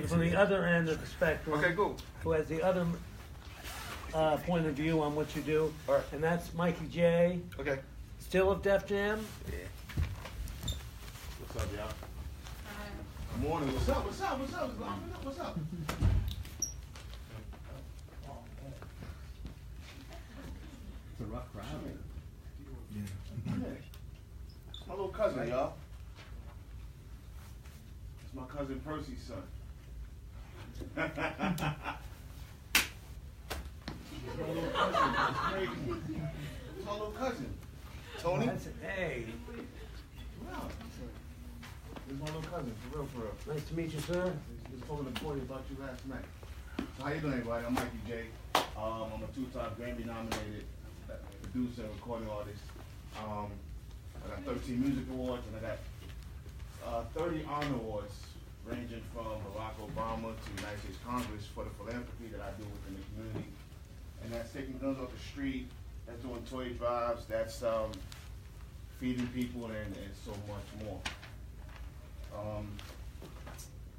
from the other end of the spectrum. Okay, cool. Who has the other point of view on what you do. All right. And that's Mikey J. Okay. Still of Def Jam. Yeah. What's up, y'all? Good morning. What's up? What's up? What's up? What's up? It's a rough crowd. Yeah. It's my little cousin, y'all. It's my cousin Percy's son. It's my little cousin. It's crazy. It's my little cousin. Tony? Hey. Wow. This is my little cousin, for real, for real. Nice to meet you, sir. Just talking to Corey about you last night. So how you doing, everybody? I'm Mikey J. I'm a two-time Grammy-nominated producer and recording artist. I got 13 music awards, and I got 30 honor awards, ranging from Barack Obama to the United States Congress for the philanthropy that I do within the community. And that's taking guns off the street, that's doing toy drives, that's feeding people, and so much more.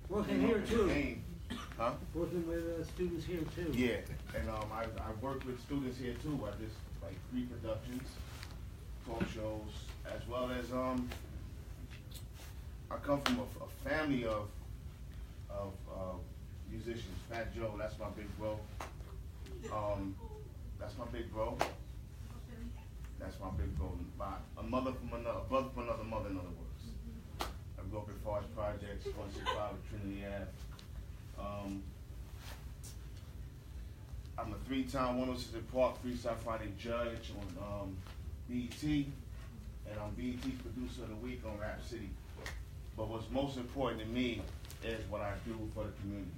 Working here too. Huh? Working with students here too. Yeah, and I work with students here too. I just like 3 productions, talk shows, as well as I come from a family of musicians. Fat Joe, that's my big bro. That's my big bro. That's my big bro. A brother from another mother, in other words. I grew up in Forest Projects, 165 Trinity Ave. I'm a 3-time 106 Park Freestyle Friday judge on BET, and I'm BET's producer of the week on Rap City. But what's most important to me is what I do for the community.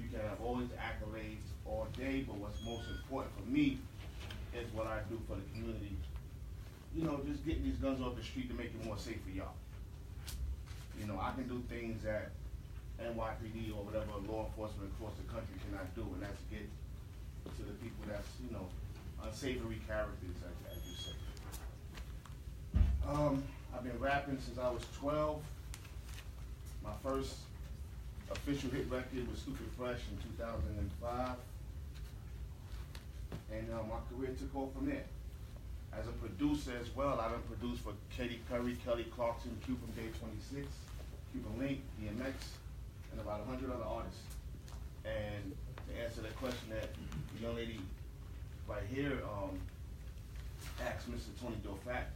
You can have all these accolades all day, but what's most important for me is what I do for the community. You know, just getting these guns off the street to make it more safe for y'all. You know, I can do things that NYPD or whatever law enforcement across the country cannot do, and that's get to the people that's, you know, unsavory characters, as you say. I've been rapping since I was 12. My first official hit record was Stupid Fresh in 2005. And my career took off from there. As a producer as well, I done produced for Katy Perry, Kelly Clarkson, Q from Day 26, Cuban Link, DMX, and about 100 other artists. And to answer the question that the young lady right here asked Mr. Tony Dofat,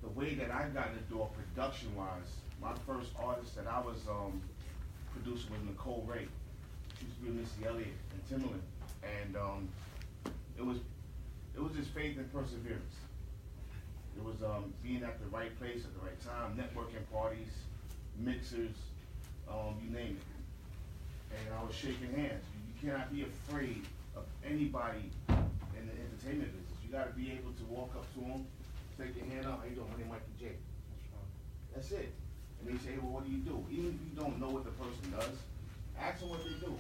the way that I got in the door production-wise, my first artist that I was producing was Nicole Ray. She used to be with Missy Elliott and Timbaland. And it was just faith and perseverance. It was being at the right place at the right time, networking parties, mixers, you name it. And I was shaking hands. You cannot be afraid of anybody in the entertainment business. You got to be able to walk up to them, take your hand out, how you doing? My name is Mikey J. That's it. And they say, well, what do you do? Even if you don't know what the person does, ask them what they do.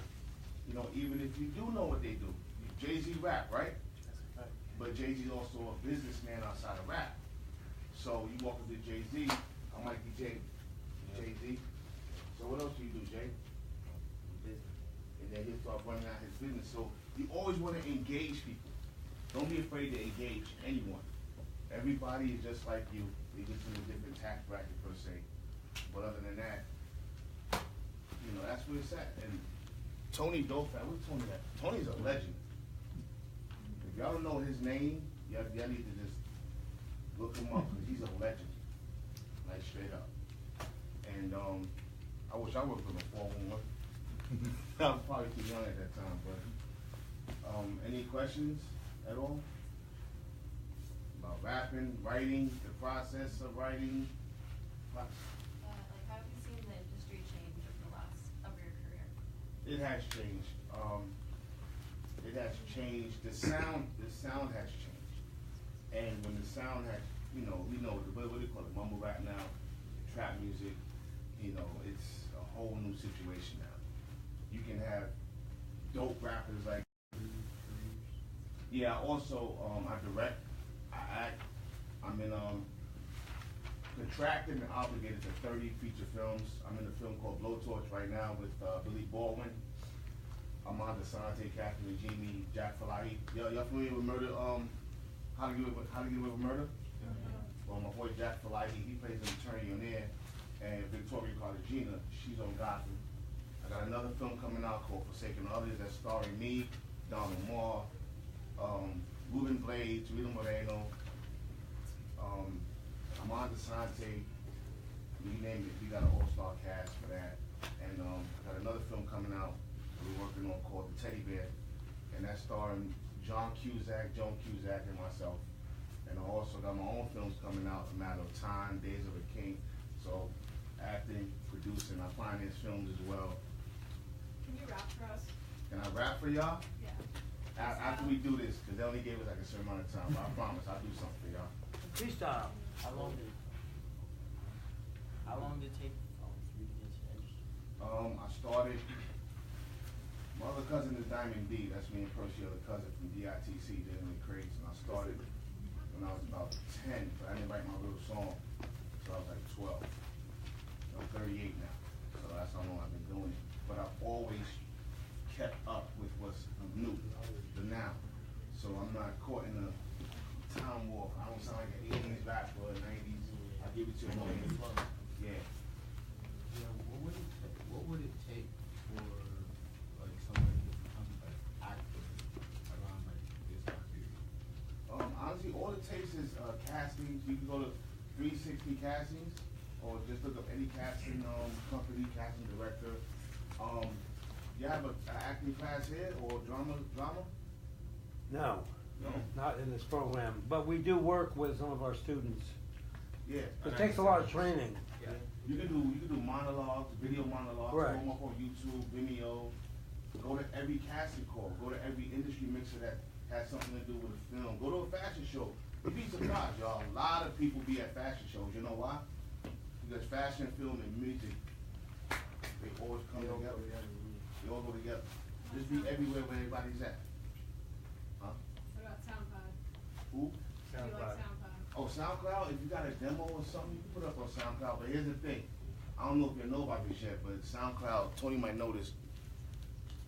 You know, even if you do know what they do. Jay-Z rap, right? But Jay-Z's also a businessman outside of rap. So you walk up to Jay-Z, I'm Mikey J. Jay-Z. So what else do you do, Jay? And then he'll start running out his business. So you always want to engage people. Don't be afraid to engage anyone. Everybody is just like you. They just in a different tax bracket per se. But other than that, you know, that's where it's at. And Tony Dofat, where's Tony at? Tony's a legend. If y'all don't know his name, y'all need to just look him up, because he's a legend. Like, straight up. And I wish I worked with him 411. I was probably too young at that time, but any questions at all? About rapping, writing, the process of writing? Like, how have you seen the industry change over the last of your career? It has changed. It has changed. The sound has changed. And when the sound has, you know, we know what do you call it? Mumble rap now, trap music. You know, it's a whole new situation now. You can have dope rappers like. Yeah. Also, I direct. I act. I'm in contracted and obligated to 30 feature films. I'm in a film called Blowtorch right now with Billy Baldwin, Amanda Sante, Catherine Najimy, Jack Falahi. Y'all familiar with Murder? How to Get Away with Murder? Yeah. Well, my boy Jack Falahi, he plays an attorney on there, and Victoria Cartagena, she's on Gotham. I got another film coming out called Forsaken Others that's starring me, Donald Moore, Ruben Blades, Rita Moreno, Amanda Sante, you name it, we got an all-star cast for that. And I got another film coming out that we're working on called The Teddy Bear, and that's starring Joan Cusack, and myself. And I also got my own films coming out, A Matter of Time, Days of a King. So acting, producing, I finance films as well. Can you rap for us? Can I rap for y'all? Yeah. After we do this, because they only gave us like a certain amount of time, but I promise I'll do something for y'all. Freestyle. How long did it take for you to get into the industry? I started, my other cousin is Diamond D, that's me and Percy, other cousin from DITC, Dealing with Crates, and I started when I was about 10, but I didn't write my real song, so I was like 12. I'm 38 now, so that's how long I've been doing it. But I've always kept up with what's new, the now. So I'm not caught in a time warp. I don't sound like an 80s rapper or 90s. I'll give it to you. Yeah. Yeah, what would it take for like somebody to become like active around like this time period? Honestly, all it takes is castings. You can go to 360 castings, or just look up any casting company, casting director. You have an acting class here or drama? No, No. not in this program, but we do work with some of our students. Yeah. It takes a lot of training. Yeah. You can do monologues, video monologues. Right. Go up on YouTube, Vimeo. Go to every casting call. Go to every industry mixer that has something to do with a film. Go to a fashion show. You'd be surprised, y'all. A lot of people be at fashion shows. You know why? Because fashion, film, and music, they always come together. They all go together. Just be everywhere where everybody's at. Huh? What about SoundCloud? Who? Do you like SoundCloud? Oh, SoundCloud, if you got a demo or something, you can put it up on SoundCloud. But here's the thing. I don't know if you know about this yet, but SoundCloud, Tony might know this.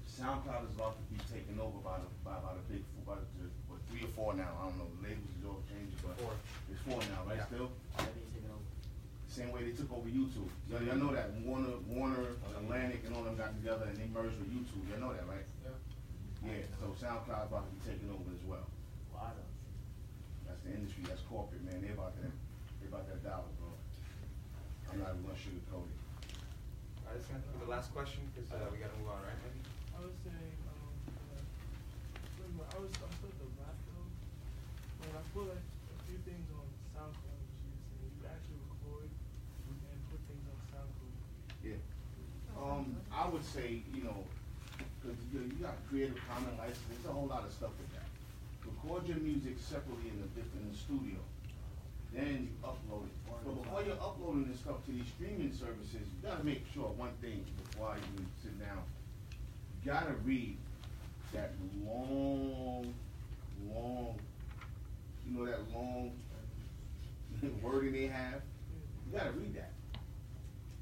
SoundCloud is about to be taken over by the big four, what, 3 or 4 now. I don't know. The labels is all changing, but 4. It's 4 now, right? Yeah. Still? Already taken over. Same way they took over YouTube. Y'all know that Warner, Atlantic, and all them got together and they merged with YouTube. Y'all know that, right? Yeah. Yeah. So SoundCloud about to be taken over as well. Why though? That's the industry. That's corporate, man. They about that dollar, bro. I'm not even gonna sugarcoat it. Alright, this is gonna be the last question, because we gotta move on, right, Mikey? I was saying, I'm still the rap though, but I feel like a few things on SoundCloud, which you were saying, you actually record and put things on SoundCloud. Yeah. I would say, because you got Creative Commons license, there's a whole lot of stuff with that. Record your music separately in the studio. Then you upload it. But before you're uploading this stuff to these streaming services, you gotta make sure one thing before you sit down. You gotta read that long wording they have. You gotta read that.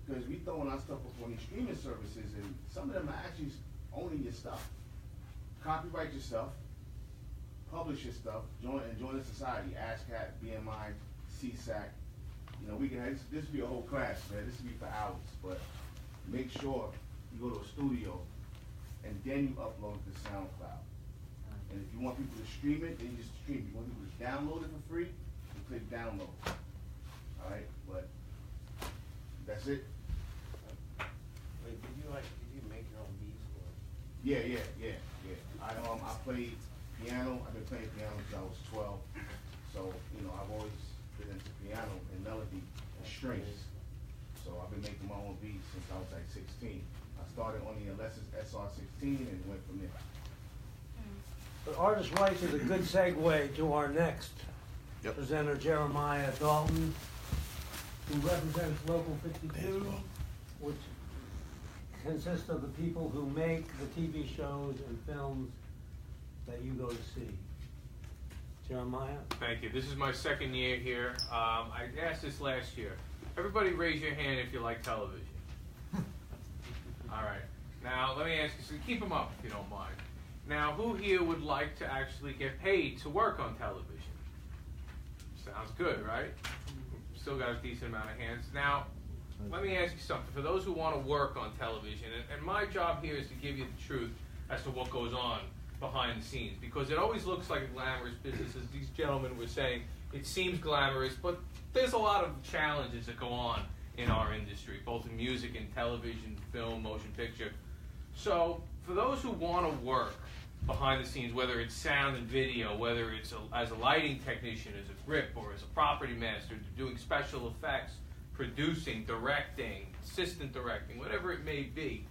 Because we throwing our stuff up on these streaming services, and some of them are actually owning your stuff. Copyright your stuff, publish your stuff, join the society, ASCAP, BMI, CSAC. We can, this would be a whole class, man. This would be for hours, but make sure you go to a studio and then you upload it to SoundCloud. And if you want people to stream it, then you just stream it. If you want people to download it for free, you click download. All right, but that's it. Wait, did you make your own beats or? Yeah. I played piano. I've been playing piano since I was 12. So, I've always been into piano and melody and strings. So I've been making my own beats since I was like 16. I started on the Alessis SR16 and went from there. But Artist Rights is a good segue to our next presenter, Jeremiah Dalton, who represents Local 52, which consists of the people who make the TV shows and films that you go to see. Jeremiah? Thank you. This is my second year here. I asked this last year. Everybody raise your hand if you like television. All right. Now, let me ask you, so keep them up if you don't mind. Now, who here would like to actually get paid to work on television? Sounds good, right? Still got a decent amount of hands. Now, let me ask you something. For those who want to work on television, and my job here is to give you the truth as to what goes on behind the scenes, because it always looks like a glamorous business, as these gentlemen were saying. It seems glamorous, but there's a lot of challenges that go on in our industry, both in music and television, film, motion picture. So for those who want to work behind the scenes, whether it's sound and video, whether it's as a lighting technician, as a grip, or as a property master, doing special effects, producing, directing, assistant directing, whatever it may be,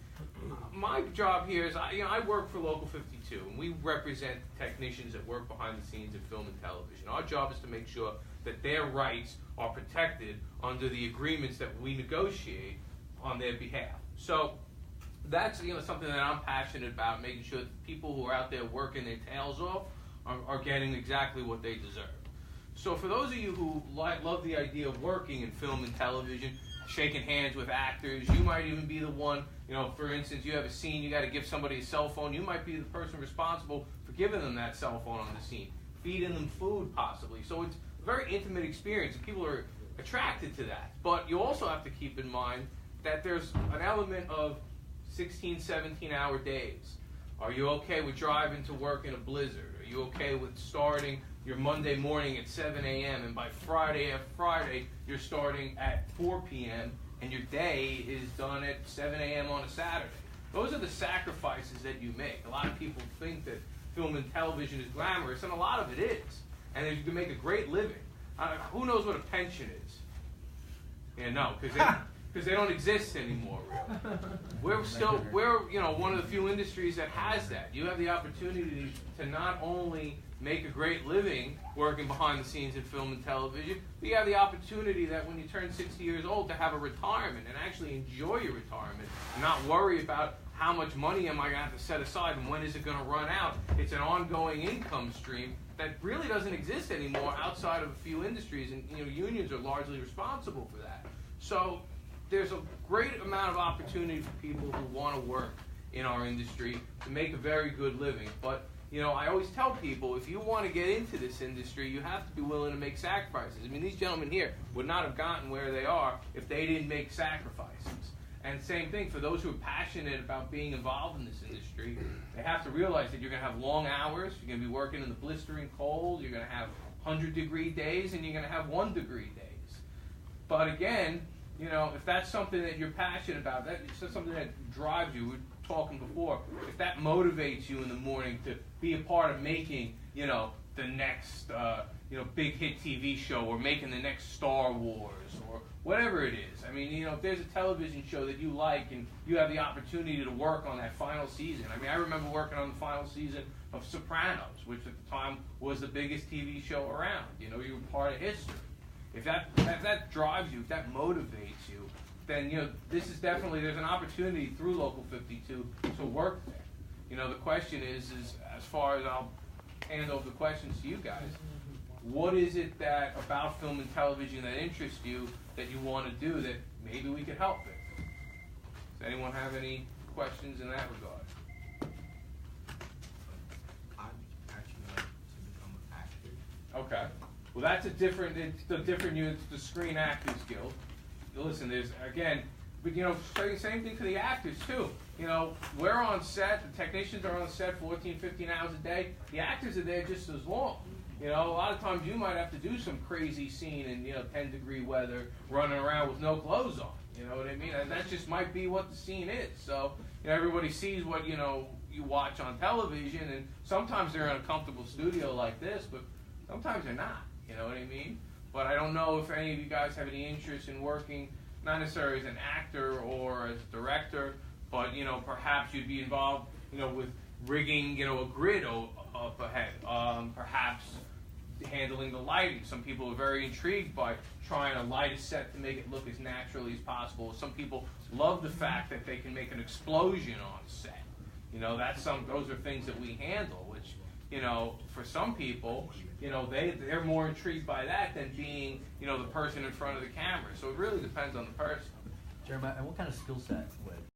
my job here is, I work for Local 52, and we represent technicians that work behind the scenes in film and television. Our job is to make sure that their rights are protected under the agreements that we negotiate on their behalf. So that's something that I'm passionate about, making sure that people who are out there working their tails off are getting exactly what they deserve. So for those of you who love the idea of working in film and television, shaking hands with actors, you might even be the one, for instance, you have a scene, you got to give somebody a cell phone, you might be the person responsible for giving them that cell phone on the scene, feeding them food possibly. So it's a very intimate experience, and people are attracted to that. But you also have to keep in mind that there's an element of 16, 17-hour days. Are you okay with driving to work in a blizzard? Are you okay with starting your Monday morning at 7 a.m. and by Friday, you're starting at 4 p.m. and your day is done at 7 a.m. on a Saturday? Those are the sacrifices that you make. A lot of people think that film and television is glamorous, and a lot of it is. And you can make a great living. Who knows what a pension is? Yeah, no, because they don't exist anymore, really. We're one of the few industries that has that. You have the opportunity to not only make a great living working behind the scenes in film and television, but you have the opportunity that when you turn 60 years old to have a retirement and actually enjoy your retirement and not worry about how much money am I going to have to set aside and when is it going to run out. It's an ongoing income stream that really doesn't exist anymore outside of a few industries, and unions are largely responsible for that. So there's a great amount of opportunity for people who want to work in our industry to make a very good living. But I always tell people, if you want to get into this industry, you have to be willing to make sacrifices. I mean, these gentlemen here would not have gotten where they are if they didn't make sacrifices. And same thing for those who are passionate about being involved in this industry. They have to realize that you're going to have long hours, you're going to be working in the blistering cold, you're going to have 100-degree days, and you're going to have 1-degree days. But again, if that's something that you're passionate about, that's something that drives you. We were talking before. If that motivates you in the morning to be a part of making, the next, big hit TV show, or making the next Star Wars, or whatever it is. I mean, if there's a television show that you like and you have the opportunity to work on that final season. I mean, I remember working on the final season of Sopranos, which at the time was the biggest TV show around. You were part of history. If that drives you, if that motivates you, then this is definitely, there's an opportunity through Local 52 to work there. The question is as far as I'll hand over the questions to you guys, what is it that about film and television that interests you that you want to do that maybe we could help with? Does anyone have any questions in that regard? I'd actually like to become an actor. Okay. Well, that's it's the different units, the Screen Actors Guild. Listen, there's, again, but same thing for the actors too. We're on set, the technicians are on set 14, 15 hours a day. The actors are there just as long. A lot of times you might have to do some crazy scene in 10-degree weather, running around with no clothes on. You know what I mean? And that just might be what the scene is. So everybody sees what you watch on television, and sometimes they're in a comfortable studio like this, but sometimes they're not. You know what I mean? But I don't know if any of you guys have any interest in working, not necessarily as an actor or as a director, but perhaps you'd be involved, with rigging, a grid up ahead. Perhaps handling the lighting. Some people are very intrigued by trying to light a set to make it look as naturally as possible. Some people love the fact that they can make an explosion on set. Those are things that we handle, which you know, for some people, you know, they're more intrigued by that than being, you know, the person in front of the camera. So it really depends on the person. Jeremiah, and what kind of skill set would